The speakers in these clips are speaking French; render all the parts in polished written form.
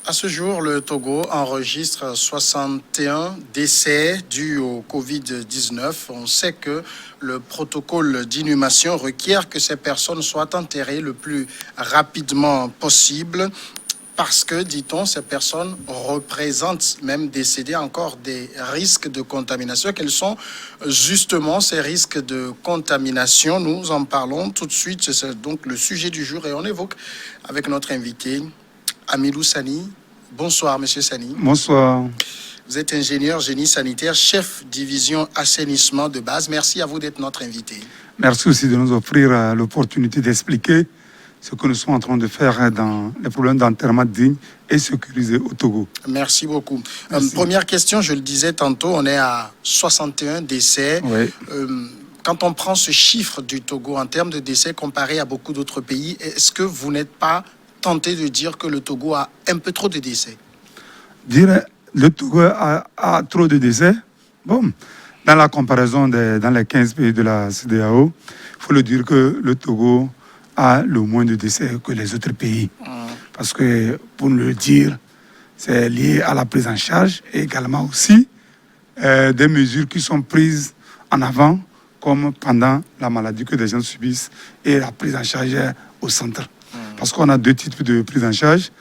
À ce jour, le Togo enregistre 61 décès dus au Covid-19. On sait que le protocole d'inhumation requiert que ces personnes soient enterrées le plus rapidement possible parce que, dit-on, ces personnes représentent, même décédées, encore des risques de contamination. Quels sont justement ces risques de contamination? Nous en parlons tout de suite. C'est donc le sujet du jour et on évoque avec notre invité, Amilou Sani. Bonsoir, Monsieur Sani. Bonsoir. Vous êtes ingénieur génie sanitaire, chef division assainissement de base. Merci à vous d'être notre invité. Merci aussi de nous offrir l'opportunité d'expliquer ce que nous sommes en train de faire dans les problèmes d'enterrement digne et sécurisé au Togo. Merci beaucoup. Merci. Première question, je le disais tantôt, on est à 61 décès. Oui. Quand on prend ce chiffre du Togo en termes de décès comparé à beaucoup d'autres pays, est-ce que vous n'êtes pas tenté de dire que le Togo a un peu trop de décès? Dire le Togo a trop de décès, bon, dans la comparaison dans les 15 pays de la CEDEAO, il faut le dire que le Togo a le moins de décès que les autres pays. Parce que, pour le dire, c'est lié à la prise en charge et également aussi des mesures qui sont prises en avant, comme pendant la maladie que des gens subissent et la prise en charge au centre. Parce qu'on a deux types de prise en charge.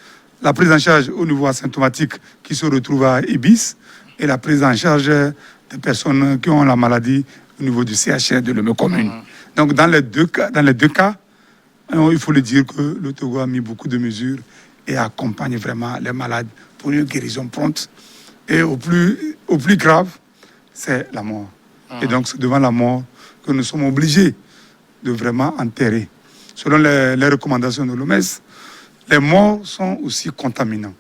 La prise en charge au niveau asymptomatique qui se retrouve à Ibis et la prise en charge des personnes qui ont la maladie au niveau du CHR de l'Homé commune. Donc dans les deux cas, il faut le dire que le Togo a mis beaucoup de mesures et accompagne vraiment les malades pour une guérison prompte. Et au plus grave, c'est la mort. Et donc c'est devant la mort que nous sommes obligés de vraiment enterrer. Selon les recommandations de l'OMS, les morts sont aussi contaminants.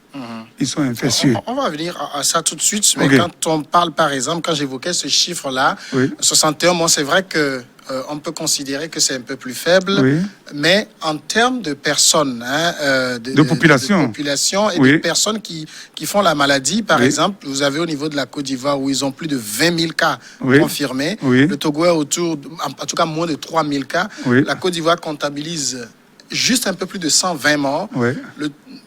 Ils sont infectieux. On va venir à ça tout de suite. Mais quand on parle, par exemple, quand j'évoquais ce chiffre-là, 61 morts, c'est vrai que on peut considérer que c'est un peu plus faible. Mais en termes de personnes, de population et de personnes qui font la maladie, par exemple, vous avez au niveau de la Côte d'Ivoire où ils ont plus de 20 000 cas confirmés. Le Togo est autour, en tout cas moins de 3 000 cas. La Côte d'Ivoire comptabilise juste un peu plus de 120 morts.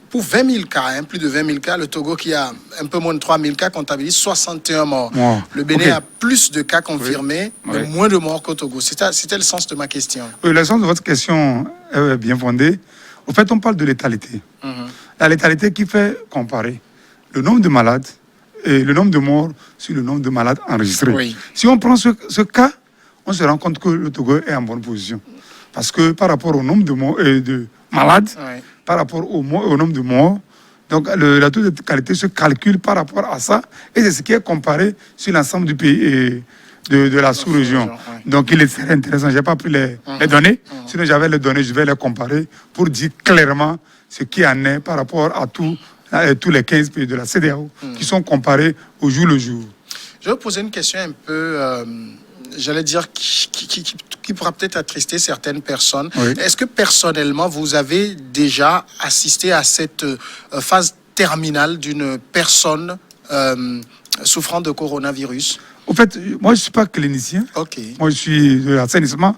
Pour 20 000 cas, plus de 20 000 cas, le Togo qui a un peu moins de 3 000 cas comptabilise 61 morts. Le Bénin a plus de cas confirmés, mais moins de morts qu'au Togo. C'était le sens de ma question. Oui, le sens de votre question est bien fondé. Au fait, on parle de létalité. La létalité qui fait comparer le nombre de malades et le nombre de morts sur le nombre de malades enregistrés. Si on prend ce cas, on se rend compte que le Togo est en bonne position. Parce que par rapport au nombre de malades, par rapport au nombre de morts, donc la taux de qualité se calcule par rapport à ça, et c'est ce qui est comparé sur l'ensemble du pays et de la sous-région. Donc il est très intéressant, je n'ai pas pris les données, sinon j'avais les données, je vais les comparer pour dire clairement ce qui en est par rapport à tous les 15 pays de la CEDEAO qui sont comparés au jour le jour. Je vais vous poser une question un peu... j'allais dire, qui pourra peut-être attrister certaines personnes. Est-ce que personnellement, vous avez déjà assisté à cette phase terminale d'une personne souffrant de coronavirus? En fait, moi, je ne suis pas clinicien. Moi, je suis de l'assainissement.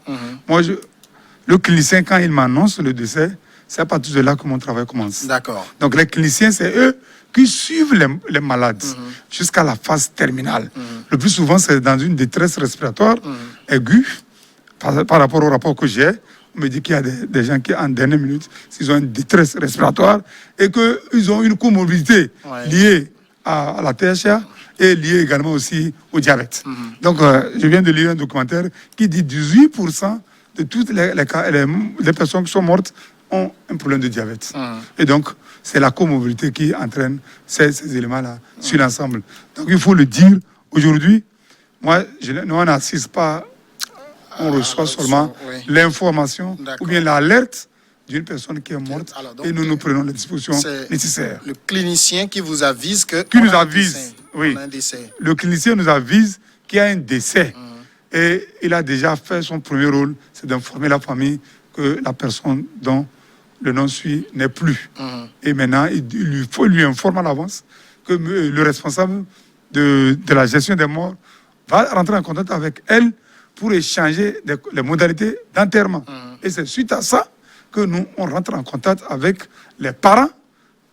Le clinicien, quand il m'annonce le décès, c'est à partir de là que mon travail commence. D'accord. Donc, les cliniciens, c'est eux qui suivent les malades jusqu'à la phase terminale. Le plus souvent, c'est dans une détresse respiratoire aiguë. Par rapport au rapport que j'ai, on me dit qu'il y a des gens qui, en dernière minute, s'ils ont une détresse respiratoire et qu'ils ont une comorbidité liée à la THA et liée également aussi au diabète. Donc, je viens de lire un documentaire qui dit 18% de toutes les personnes qui sont mortes ont un problème de diabète. Et donc, c'est la comorbidité qui entraîne ces éléments-là sur l'ensemble. Donc, il faut le dire, aujourd'hui, moi, on n'assiste pas, on reçoit seulement l'information ou bien l'alerte d'une personne qui est morte et nous prenons les dispositions nécessaires. Le clinicien qui vous avise que... Qui nous avise, oui. Le clinicien nous avise qu'il y a un décès. Et il a déjà fait son premier rôle, c'est d'informer la famille que la personne dont le nom suit n'est plus. Et maintenant, il faut lui informer à l'avance que le responsable de la gestion des morts va rentrer en contact avec elle pour échanger les modalités d'enterrement. Et c'est suite à ça que nous, on rentre en contact avec les parents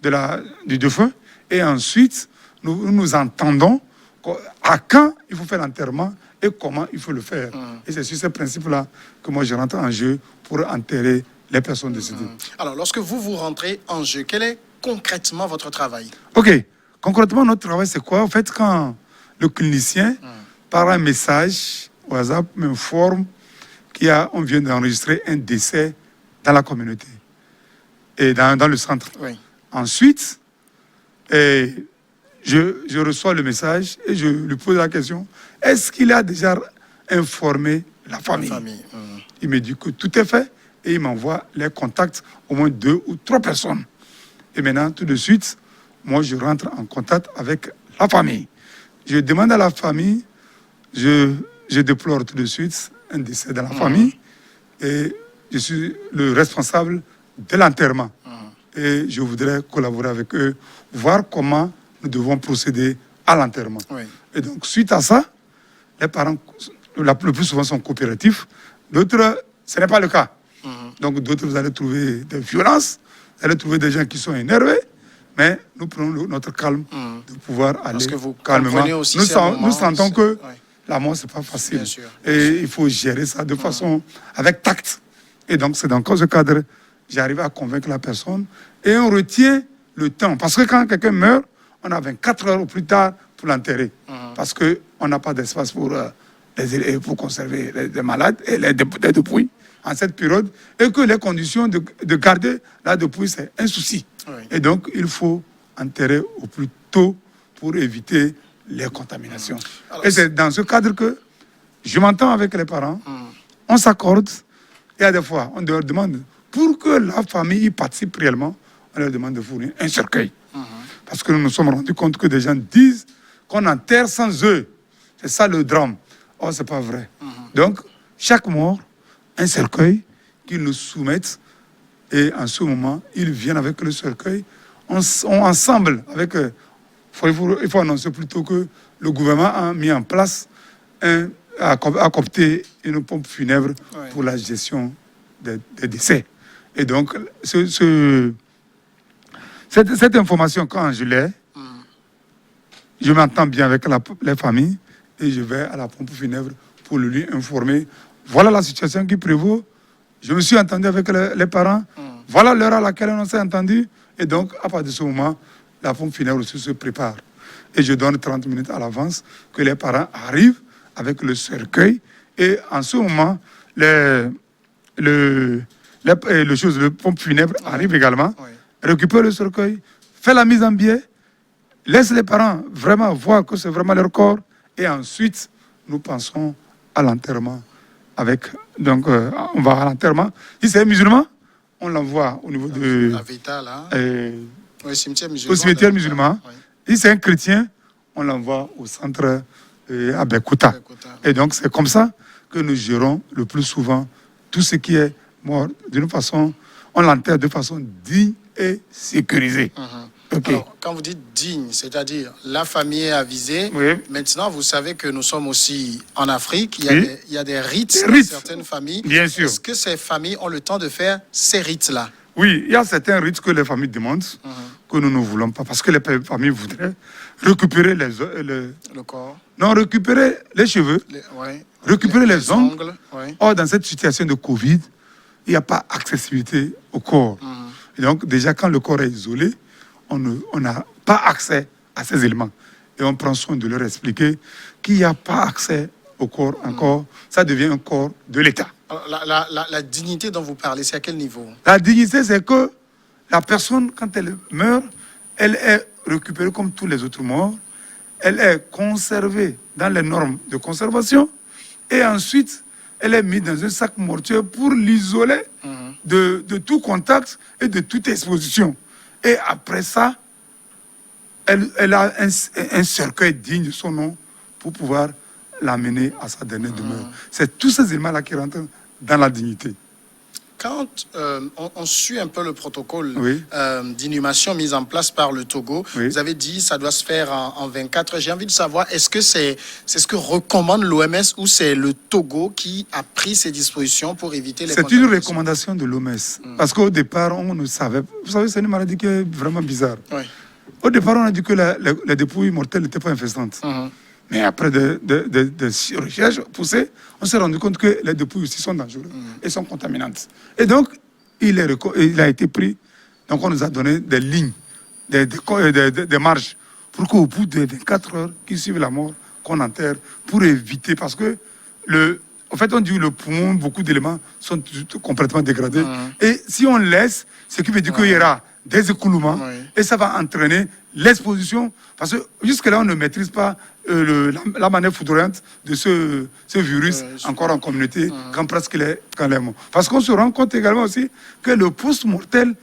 du défunt. Et ensuite, nous entendons à quand il faut faire l'enterrement et comment il faut le faire. Et c'est sur ces principes-là que moi je rentre en jeu pour enterrer les personnes décédées. Alors, lorsque vous rentrez en jeu, quel est concrètement votre travail? Ok. Concrètement, notre travail, c'est quoi? En fait, quand le clinicien, par un message au hasard, m'informe qu'on vient d'enregistrer un décès dans la communauté et dans le centre. Oui. Ensuite, je reçois le message et je lui pose la question, est-ce qu'il a déjà informé la famille? Il me dit que tout est fait et il m'envoie les contacts, au moins 2 ou 3 personnes. Et maintenant, tout de suite, moi, je rentre en contact avec la famille. Je demande à la famille, je déplore tout de suite un décès dans la famille et je suis le responsable de l'enterrement. Et je voudrais collaborer avec eux, voir comment nous devons procéder à l'enterrement. Oui. Et donc, suite à ça, les parents, le plus souvent, sont coopératifs. D'autres, ce n'est pas le cas. Donc, d'autres, vous allez trouver des violences, vous allez trouver des gens qui sont énervés, mais nous prenons notre calme de pouvoir aller que vous calmement. Aussi nous sentons que la mort, ce n'est pas facile. Et il faut gérer ça de façon avec tact. Et donc, c'est dans ce cadre, j'arrive à convaincre la personne et on retient le temps. Parce que quand quelqu'un meurt, on a 24 heures au plus tard pour l'enterrer. Parce qu'on n'a pas d'espace pour conserver les malades et les dépouilles en cette période. Et que les conditions de garder la dépouille, c'est un souci. Oui. Et donc, il faut enterrer au plus tôt pour éviter les contaminations. Alors, et c'est dans ce cadre que je m'entends avec les parents, on s'accorde, et à des fois, on leur demande, pour que la famille y participe réellement, on leur demande de fournir un cercueil. Parce que nous nous sommes rendus compte que des gens disent qu'on enterre sans eux. C'est ça le drame. Oh, c'est pas vrai. Donc, chaque mort, un cercueil qu'ils nous soumettent, et en ce moment, ils viennent avec le cercueil. Ensemble, avec... il faut annoncer plutôt que le gouvernement a mis en place, a coopté une pompe funèbre pour la gestion des décès. Et donc, cette information, quand je l'ai, je m'entends bien avec les familles et je vais à la pompe funèbre pour lui informer. Voilà la situation qui prévaut. Je me suis entendu avec les parents. Voilà l'heure à laquelle on s'est entendu. Et donc, à partir de ce moment, la pompe funèbre aussi se prépare. Et je donne 30 minutes à l'avance que les parents arrivent avec le cercueil. Et en ce moment, le pompe funèbre arrive également, récupère le cercueil, fait la mise en biais, laisse les parents vraiment voir que c'est vraiment leur corps. Et ensuite, nous pensons à l'enterrement. Donc, on va à l'enterrement. Si c'est un musulman, on l'envoie au niveau de... La Vita, là. Au cimetière musulman. Au cimetière musulman. Si c'est un chrétien, on l'envoie au centre à Bekuta. Et donc, c'est comme ça que nous gérons le plus souvent tout ce qui est mort. D'une façon, on l'enterre de façon digne et sécurisée. Okay. Alors, quand vous dites digne, c'est-à-dire la famille est avisée. Oui. Maintenant, vous savez que nous sommes aussi en Afrique. Il y a des rites dans certaines familles. Bien sûr. Est-ce que ces familles ont le temps de faire ces rites-là? Oui, il y a certains rites que les familles demandent, que nous ne voulons pas, parce que les familles voudraient récupérer le corps. Non, récupérer les cheveux, récupérer les ongles. Or, dans cette situation de Covid, il n'y a pas accessibilité au corps. Et donc, déjà, quand le corps est isolé, on n'a pas accès à ces éléments. Et on prend soin de leur expliquer qu'il n'y a pas accès au corps encore. Ça devient un corps de l'État. La dignité dont vous parlez, c'est à quel niveau? La dignité, c'est que la personne, quand elle meurt, elle est récupérée comme tous les autres morts. Elle est conservée dans les normes de conservation. Et ensuite, elle est mise dans un sac mortuaire pour l'isoler de tout contact et de toute exposition. Et après ça, elle a un cercueil digne de son nom pour pouvoir l'amener à sa dernière demeure. C'est tous ces éléments-là qui rentrent dans la dignité. quand on suit un peu le protocole d'inhumation mis en place par le Togo, vous avez dit que ça doit se faire en 24 heures. J'ai envie de savoir, est-ce que c'est ce que recommande l'OMS ou c'est le Togo qui a pris ces dispositions pour éviter les contaminations? C'est une recommandation de l'OMS. Parce qu'au départ, on ne savait pas. Vous savez, c'est une maladie qui est vraiment bizarre. Au départ, on a dit que les dépouilles mortelles n'étaient pas infestantes. Mais après des recherches poussées, on s'est rendu compte que les dépouilles aussi sont dangereuses et sont contaminantes. Et donc, il a été pris. Donc, on nous a donné des lignes, des marges, pour qu'au bout de 24 heures qui suivent la mort, qu'on enterre, pour éviter, parce que en fait, on dit que le poumon, beaucoup d'éléments sont complètement dégradés. Et si on laisse, ce qui veut dire qu'il y aura des écoulements, et ça va entraîner l'exposition, parce que jusque-là, on ne maîtrise pas la manière foudroyante de ce virus encore en communauté, quand presque quand les morts. Parce qu'on se rend compte également aussi que le post-mortel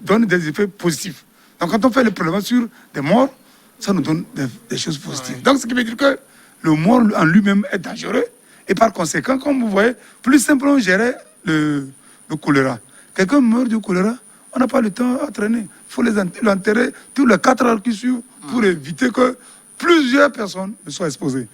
donne des effets positifs. Donc quand on fait le prélèvement sur des morts, ça nous donne des choses positives. Donc ce qui veut dire que le mort en lui-même est dangereux, et par conséquent, comme vous voyez, plus simplement gérer le choléra. Quelqu'un meurt du choléra, on n'a pas le temps à traîner. Il faut l'enterrer tous les 4 heures qui suivent pour éviter que plusieurs personnes ne soient exposées.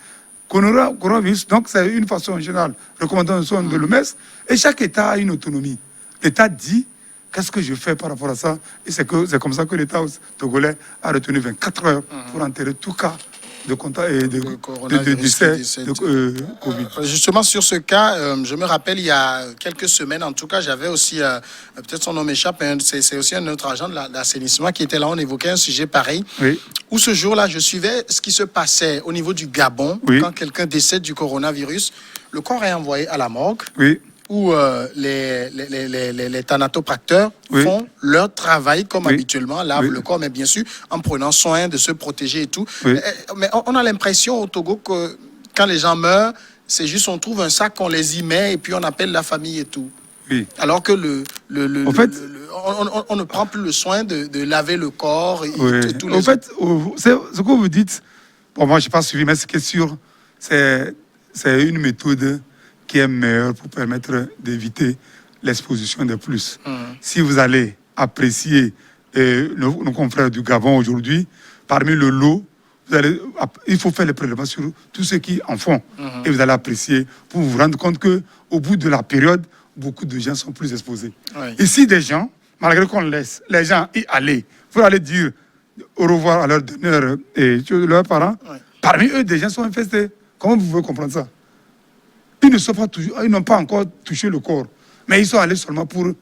Coronavirus, donc c'est une façon générale, recommandation de l'OMS, et chaque État a une autonomie. L'État dit, qu'est-ce que je fais par rapport à ça? Et c'est comme ça que l'État togolais a retenu 24 heures pour enterrer tout cas de contact et de décès de Covid. Justement, sur ce cas, je me rappelle, il y a quelques semaines, en tout cas, j'avais aussi, peut-être son nom m'échappe, mais c'est aussi un autre agent de l'assainissement qui était là. On évoquait un sujet pareil, où ce jour-là, je suivais ce qui se passait au niveau du Gabon, quand quelqu'un décède du coronavirus. Le corps est envoyé à la morgue. Où les thanatopracteurs font leur travail comme habituellement, lavent le corps, mais bien sûr en prenant soin de se protéger et tout. Mais on a l'impression au Togo que quand les gens meurent, c'est juste on trouve un sac, on les y met et puis on appelle la famille et tout. Alors que on ne prend plus le soin de laver le corps. Et tous les fait, ce que vous dites, bon, moi je n'ai pas suivi, mais ce qui est sûr, c'est une méthode qui est meilleur pour permettre d'éviter l'exposition des plus. Si vous allez apprécier nos confrères du Gabon aujourd'hui, parmi le lot, il faut faire les prélèvements sur tous ceux qui en font. Et vous allez apprécier pour vous rendre compte qu'au bout de la période, beaucoup de gens sont plus exposés. Ici, des gens, malgré qu'on laisse les gens y aller, pour aller dire au revoir à leurs donneurs et leurs parents, parmi eux, des gens sont infestés. Comment vous pouvez comprendre ça? Ils n'ont pas encore touché le corps, mais ils sont allés seulement pour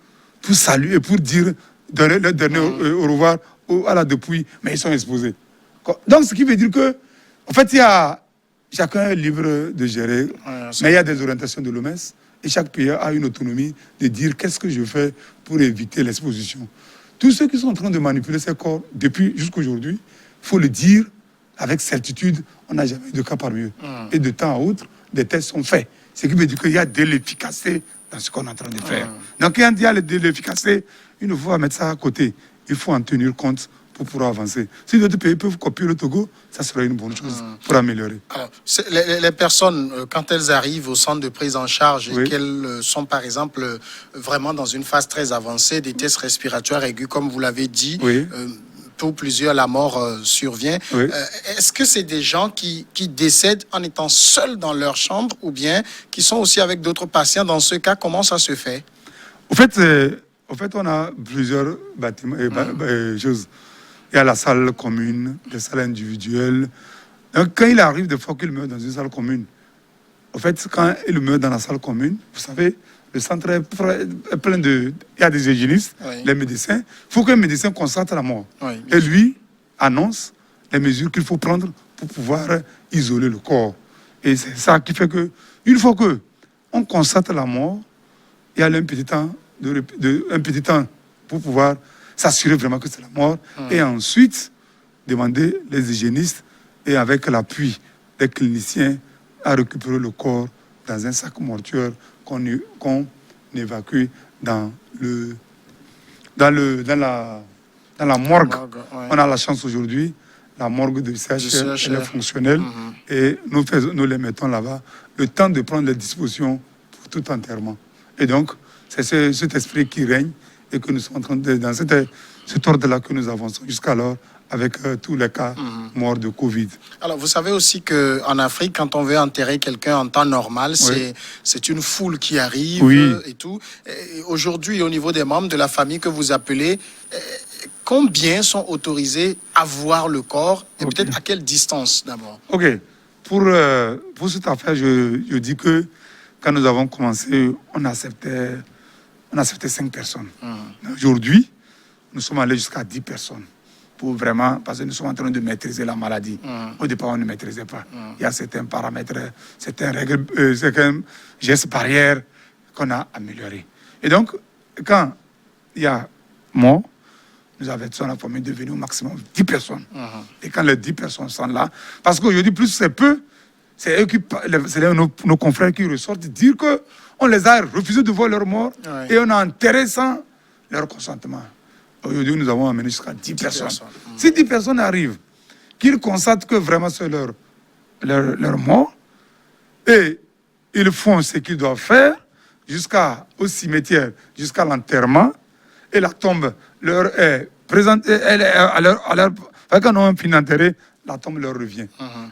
saluer, pour dire, donner au revoir à la dépouille, mais ils sont exposés. Donc, ce qui veut dire que, en fait, chacun est libre de gérer, mais il y a des orientations de l'OMS, et chaque pays a une autonomie de dire qu'est-ce que je fais pour éviter l'exposition. Tous ceux qui sont en train de manipuler ces corps, depuis jusqu'à aujourd'hui, il faut le dire avec certitude, on n'a jamais eu de cas parmi eux. Et de temps à autre, des tests sont faits. Ce qui veut dire qu'il y a de l'efficacité dans ce qu'on est en train de faire. Donc, quand il y a de l'efficacité, une fois mettre ça à côté, il faut en tenir compte pour pouvoir avancer. Si d'autres pays peuvent copier le Togo, ça serait une bonne chose pour améliorer. Alors, les personnes, quand elles arrivent au centre de prise en charge et qu'elles sont, par exemple, vraiment dans une phase très avancée, des tests respiratoires aigus, comme vous l'avez dit, pour plusieurs, la mort survient. Est-ce que c'est des gens qui décèdent en étant seuls dans leur chambre ou bien qui sont aussi avec d'autres patients? Dans ce cas, comment ça se fait? Au fait, on a plusieurs bâtiments et choses. Il y a la salle commune, les salles individuelles. Donc, quand il arrive des fois qu'il meurt dans une salle commune, en fait, quand il meurt dans la salle commune, vous savez, le centre est plein de... Il y a des hygiénistes, les médecins. Il faut qu'un médecin constate la mort. Et lui annonce les mesures qu'il faut prendre pour pouvoir isoler le corps. Et c'est ça qui fait que, une fois qu'on constate la mort, il y a un petit temps pour pouvoir s'assurer vraiment que c'est la mort. Et ensuite, demander les hygiénistes et avec l'appui des cliniciens à récupérer le corps dans un sac mortuaire qu'on évacue dans la morgue. On a la chance aujourd'hui, la morgue de CHR est fonctionnelle et nous les mettons là-bas, le temps de prendre les dispositions pour tout enterrement. Et donc, c'est cet esprit qui règne et que nous sommes en train de... Dans cet ordre-là que nous avançons jusqu'alors avec tous les cas morts de Covid. Alors, vous savez aussi qu'en Afrique, quand on veut enterrer quelqu'un en temps normal, c'est une foule qui arrive et tout. Et aujourd'hui, au niveau des membres de la famille que vous appelez, combien sont autorisés à voir le corps et peut-être à quelle distance d'abord? Ok. Pour cette affaire, je dis que quand nous avons commencé, on acceptait 5 personnes. Aujourd'hui, nous sommes allés jusqu'à 10 personnes. Parce que nous sommes en train de maîtriser la maladie. Au départ, on ne maîtrisait pas. Il y a certains paramètres, certains gestes barrières qu'on a améliorés. Et donc, quand il y a mort, nous avertissons la famille de venir au maximum 10 personnes. Et quand les 10 personnes sont là, parce qu'aujourd'hui, plus c'est peu, c'est nos confrères qui ressortent dire qu'on les a refusé de voir leur mort et on a enterré sans leur consentement. Aujourd'hui, nous avons amené jusqu'à 10 personnes. Si 10 personnes arrivent, qu'ils constatent que vraiment c'est leur mort, et ils font ce qu'ils doivent faire jusqu'au cimetière, jusqu'à l'enterrement, et la tombe leur est présentée, quand on a fini d'enterrer, la tombe leur revient.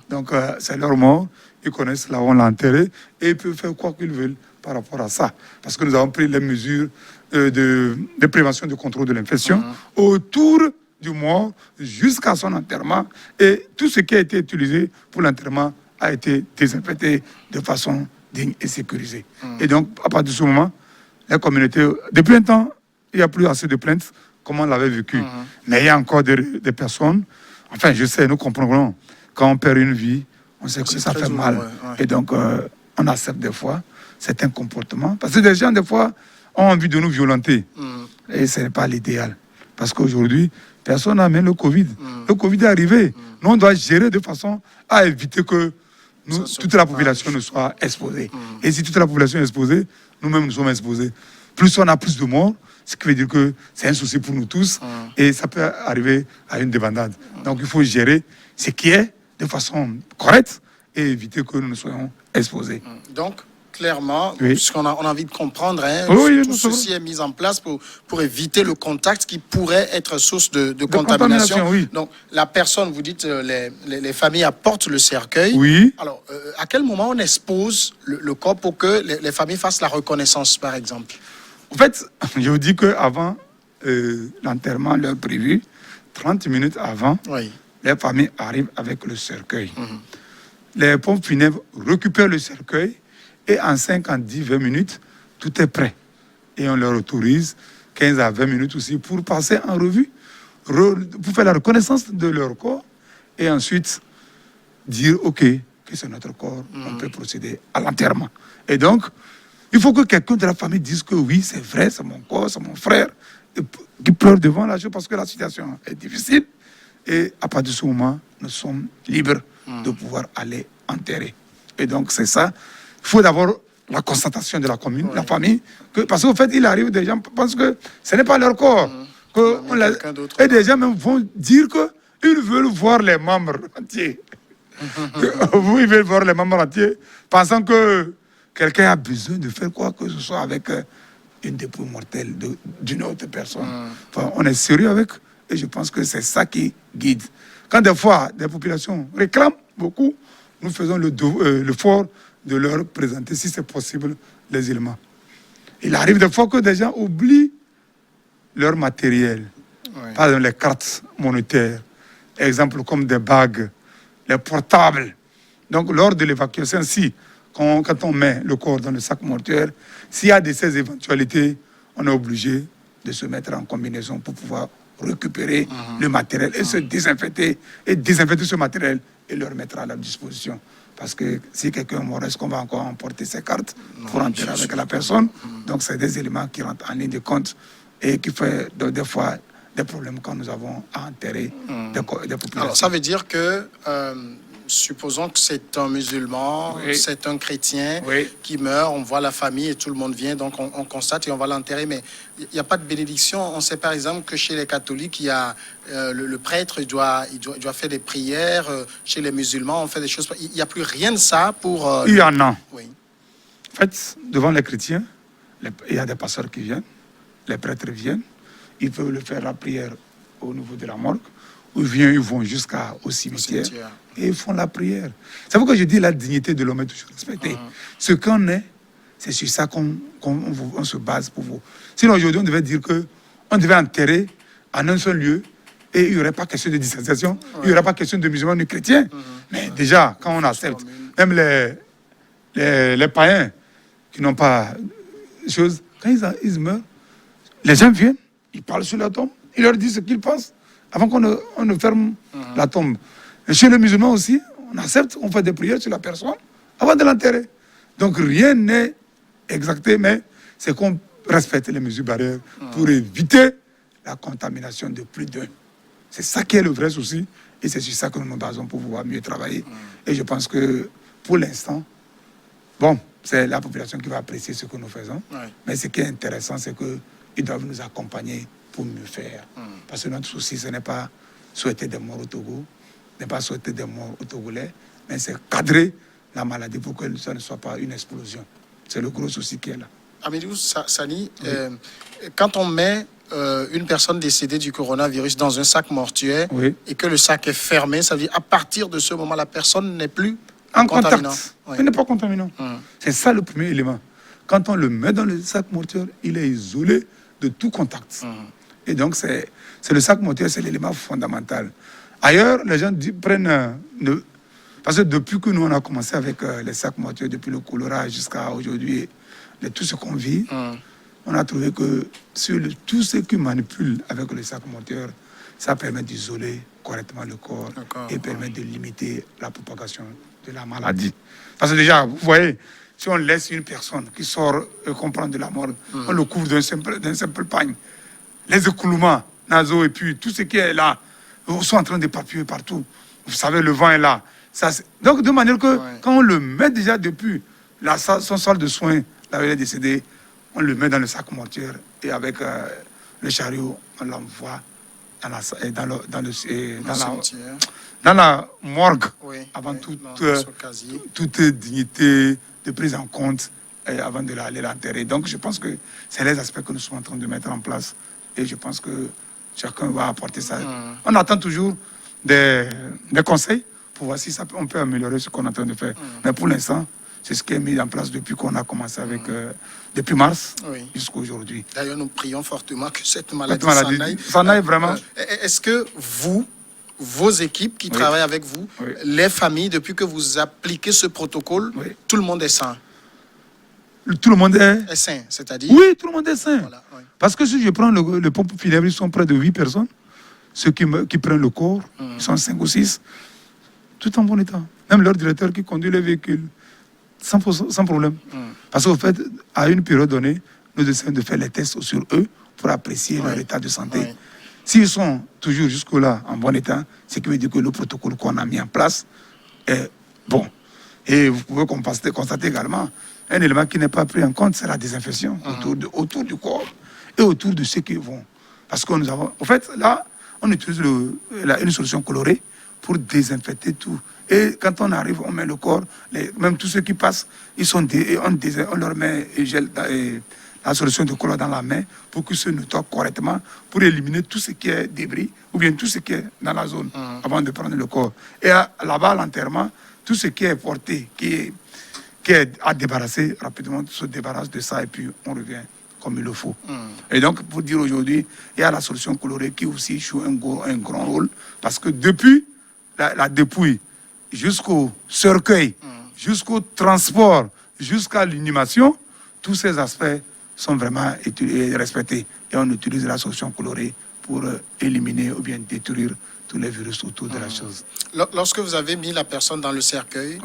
Donc, c'est leur mort, ils connaissent là où on l'a enterré, et ils peuvent faire quoi qu'ils veulent par rapport à ça. Parce que nous avons pris les mesures de prévention de contrôle de l'infection autour du mort jusqu'à son enterrement. Et tout ce qui a été utilisé pour l'enterrement a été désinfecté de façon digne et sécurisée. Et donc, à partir de ce moment, la communauté, depuis un temps, il n'y a plus assez de plaintes comme on l'avait vécu. Mais il y a encore des personnes, enfin, je sais, nous comprenons, quand on perd une vie, on sait que ça fait mal. Et donc, on accepte des fois certains comportements. Parce que des gens, des fois, ont envie de nous violenter. Et ce n'est pas l'idéal. Parce qu'aujourd'hui, personne n'a même le Covid. Le Covid est arrivé. Nous, on doit gérer de façon à éviter que toute la population ne soit exposée. Et si toute la population est exposée, nous-mêmes nous sommes exposés. Plus on a plus de morts, ce qui veut dire que c'est un souci pour nous tous. Et ça peut arriver à une débandade. Donc il faut gérer ce qui est de façon correcte et éviter que nous ne soyons exposés. Donc, clairement, puisqu'on a envie de comprendre, tout ceci est mis en place pour éviter le contact qui pourrait être source de contamination. Donc, la personne, vous dites, les familles apportent le cercueil. Alors, à quel moment on expose le corps pour que les familles fassent la reconnaissance, par exemple? En fait, je vous dis qu'avant l'enterrement, l'heure prévue, 30 minutes avant, les familles arrivent avec le cercueil. Les pompes funèbres récupèrent le cercueil. Et en 5, en 10, 20 minutes, tout est prêt. Et on leur autorise 15 à 20 minutes aussi pour passer en revue, pour faire la reconnaissance de leur corps. Et ensuite, dire, OK, que c'est notre corps, on peut procéder à l'enterrement. Et donc, il faut que quelqu'un de la famille dise que oui, c'est vrai, c'est mon corps, c'est mon frère, qui pleure devant la chose parce que la situation est difficile. Et à partir de ce moment, nous sommes libres de pouvoir aller enterrer. Et donc, c'est ça. Il faut d'abord la constatation de la commune, la famille, parce qu'au fait, il arrive des gens pensent que ce n'est pas leur corps. Et des gens même vont dire qu'ils veulent voir les membres entiers. Ils veulent voir les membres entiers, pensant que quelqu'un a besoin de faire quoi que ce soit avec une dépouille mortelle d'une autre personne. Enfin, on est sérieux avec, et je pense que c'est ça qui guide. Quand des fois, des populations réclament beaucoup, nous faisons l'effort de leur présenter, si c'est possible, les éléments. Il arrive des fois que des gens oublient leur matériel. Par exemple, les cartes monétaires, exemple comme des bagues, les portables. Donc, lors de l'évacuation, quand on met le corps dans le sac mortuaire, s'il y a de ces éventualités, on est obligé de se mettre en combinaison pour pouvoir récupérer le matériel et se désinfecter ce matériel et le remettre à leur disposition. Parce que si quelqu'un est mort, est-ce qu'on va encore emporter ses cartes pour enterrer avec la personne? Donc, c'est des éléments qui rentrent en ligne de compte et qui font des fois des problèmes quand nous avons à enterrer des populations. Alors, ça veut dire que, supposons que c'est un musulman, c'est un chrétien qui meurt, on voit la famille et tout le monde vient, donc on constate et on va l'enterrer, mais il n'y a pas de bénédiction. On sait par exemple que chez les catholiques, il y a le prêtre, il doit faire des prières. Chez les musulmans, on fait des choses. Il n'y a plus rien de ça pour... Il y en a. En fait, devant les chrétiens, il y a des pasteurs qui viennent, les prêtres viennent, ils peuvent le faire la prière au niveau de la morgue, ou ils vont jusqu'au cimetière et ils font la prière. C'est pourquoi je dis la dignité de l'homme est toujours respectée. Ce qu'on est, c'est sur ça qu'on se base pour vous. Sinon, aujourd'hui, on devait dire qu'on devait enterrer en un seul lieu et il n'y aurait pas question de distanciation, il n'y aurait pas question de musulmans ni chrétiens. Mais déjà, quand on accepte, même les païens qui n'ont pas de choses, quand ils meurent, les gens viennent, ils parlent sur la tombe, ils leur disent ce qu'ils pensent avant qu'on ne ferme la tombe. Et chez les musulmans aussi, on accepte, on fait des prières sur la personne avant de l'enterrer. Donc rien n'est exacté, mais c'est qu'on respecte les mesures barrières pour éviter la contamination de plus d'un. C'est ça qui est le vrai souci et c'est sur ça que nous nous basons pour pouvoir mieux travailler. Et je pense que pour l'instant, bon, c'est la population qui va apprécier ce que nous faisons. Mais ce qui est intéressant, c'est qu'ils doivent nous accompagner pour mieux faire. Parce que notre souci, ce n'est pas souhaiter des morts au Togo, n'est pas souhaiter des morts au Togolais, mais c'est cadrer la maladie pour que ça ne soit pas une explosion. C'est le gros souci qui est là. Amidou Sani, quand on met une personne décédée du coronavirus dans un sac mortuaire et que le sac est fermé, ça veut dire à partir de ce moment, la personne n'est plus en contact. Il n'est pas contaminant. C'est ça le premier élément. Quand on le met dans le sac mortuaire, il est isolé de tout contact. Et donc, c'est le sac mortuaire, c'est l'élément fondamental. Ailleurs, les gens prennent... parce que depuis que nous, on a commencé avec les sacs mortuaires, depuis le choléra jusqu'à aujourd'hui, tout ce qu'on vit, on a trouvé que sur tout ce qui manipule avec le sac mortuaire, ça permet d'isoler correctement le corps et permet de limiter la propagation de la maladie. Parce que déjà, vous voyez, si on laisse une personne qui sort et qu'on prend de la mort, on le couvre d'un simple pagne. Les écoulements nasaux et puis tout ce qui est là, sont en train de papiller partout. Vous savez, le vent est là. Donc, de manière que quand on le met déjà depuis son salle de soins, là où il est décédé, on le met dans le sac mortuaire et avec le chariot, on l'envoie dans la morgue avant toute dignité de prise en compte et avant de l'aller l'enterrer. Donc, je pense que c'est les aspects que nous sommes en train de mettre en place et je pense que chacun va apporter ça. On attend toujours des conseils pour voir si on peut améliorer ce qu'on est en train de faire. Mais pour l'instant, c'est ce qui est mis en place depuis qu'on a commencé avec depuis mars jusqu'à aujourd'hui. D'ailleurs, nous prions fortement que cette maladie s'en aille vraiment. Est-ce que vos équipes qui travaillent avec vous, les familles, depuis que vous appliquez ce protocole, tout le monde est sain? Tout le monde est sain, c'est-à-dire? Oui, tout le monde est sain. Voilà, parce que si je prends le pompe funèbre, ils sont près de 8 personnes. Ceux qui prennent le corps, ils sont 5 ou 6. Tout en bon état. Même leur directeur qui conduit les véhicules, sans problème. Parce qu'au fait, à une période donnée, nous essayons de faire les tests sur eux pour apprécier leur état de santé. S'ils sont toujours jusque-là en bon état, ce qui veut dire que le protocole qu'on a mis en place est bon. Et vous pouvez constater également un élément qui n'est pas pris en compte, c'est la désinfection autour du corps et autour de ceux qui vont. Parce que nous avons... En fait, là, on utilise une solution colorée pour désinfecter tout. Et quand on arrive, on met le corps, même tous ceux qui passent, on leur met la solution de colore dans la main pour qu'ils se nettoient correctement, pour éliminer tout ce qui est débris ou bien tout ce qui est dans la zone avant de prendre le corps. Et là-bas, à l'enterrement, tout ce qui est porté, qui est à débarrasser rapidement, se débarrasse de ça et puis on revient comme il le faut. Et donc, pour dire aujourd'hui, il y a la solution colorée qui aussi joue un grand rôle parce que depuis la dépouille jusqu'au cercueil, jusqu'au transport, jusqu'à l'inhumation, tous ces aspects sont vraiment respectés. Et on utilise la solution colorée pour éliminer ou bien détruire tous les virus autour de la chose. Lorsque vous avez mis la personne dans le cercueil,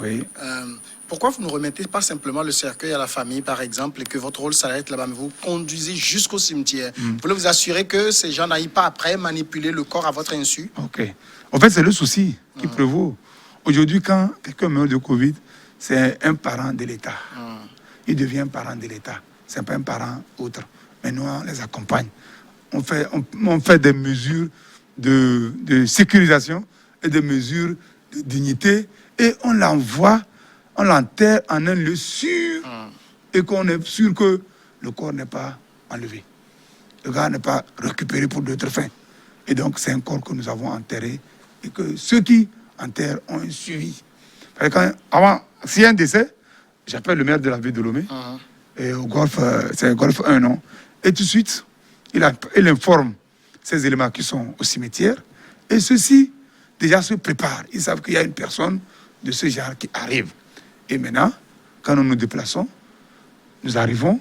pourquoi vous ne remettez pas simplement le cercueil à la famille, par exemple, et que votre rôle s'arrête là-bas, mais vous conduisez jusqu'au cimetière? Vous voulez vous assurer que ces gens n'aillent pas après manipuler le corps à votre insu? Ok. En fait, c'est le souci qui prévaut. Aujourd'hui, quand quelqu'un meurt de Covid, c'est un parent de l'État. Il devient un parent de l'État. Ce n'est pas un parent autre. Mais nous, on les accompagne. On fait des mesures de sécurisation et des mesures de dignité et on l'envoie, on l'enterre en un lieu sûr et qu'on est sûr que le corps n'est pas enlevé. Le gars n'est pas récupéré pour d'autres fins. Et donc, c'est un corps que nous avons enterré et que ceux qui enterrent ont un suivi. Avant, s'il y a un décès, j'appelle le maire de la ville de Lomé, et au golf, c'est golf 1, non? Et tout de suite, il informe ces éléments qui sont au cimetière, et ceux-ci déjà se préparent. Ils savent qu'il y a une personne de ce genre qui arrive. Et maintenant, quand nous nous déplaçons, nous arrivons,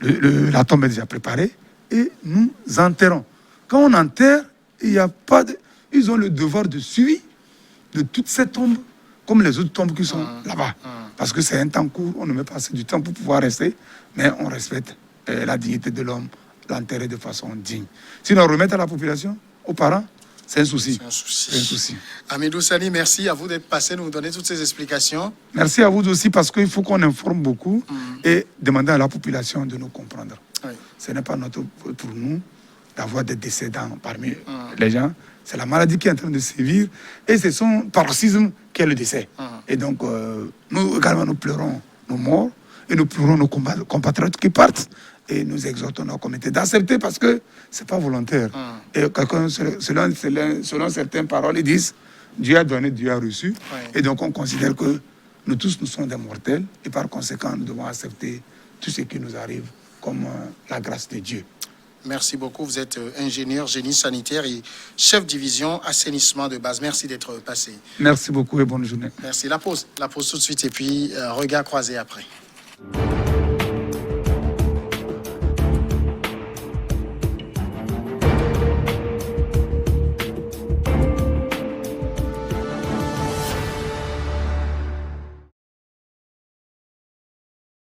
la tombe est déjà préparée, et nous enterrons. Quand on enterre, il y a pas de... Ils ont le devoir de suivi de toutes ces tombes, comme les autres tombes qui sont là-bas. Parce que c'est un temps court, on ne met pas assez du temps pour pouvoir rester, mais on respecte la dignité de l'homme, l'enterrer de façon digne. Sinon, remettre à la population, aux parents, c'est un souci. C'est un souci. C'est un souci. Hamidou Sani, merci à vous d'être passé, nous donner toutes ces explications. Merci à vous aussi, parce qu'il faut qu'on informe beaucoup et demander à la population de nous comprendre. Oui. Ce n'est pas pour nous d'avoir des décédants parmi les gens. C'est la maladie qui est en train de sévir et c'est son paroxysme qui est le décès. Et donc, nous également, nous pleurons nos morts et nous pleurons nos compatriotes qui partent. Et nous exhortons nos comités d'accepter parce que ce n'est pas volontaire. Et selon certaines paroles, ils disent Dieu a donné, Dieu a reçu. Oui. Et donc, on considère que nous tous, nous sommes des mortels. Et par conséquent, nous devons accepter tout ce qui nous arrive comme la grâce de Dieu. Merci beaucoup. Vous êtes ingénieur, génie sanitaire et chef division assainissement de base. Merci d'être passé. Merci beaucoup et bonne journée. Merci. La pause tout de suite et puis regard croisé après.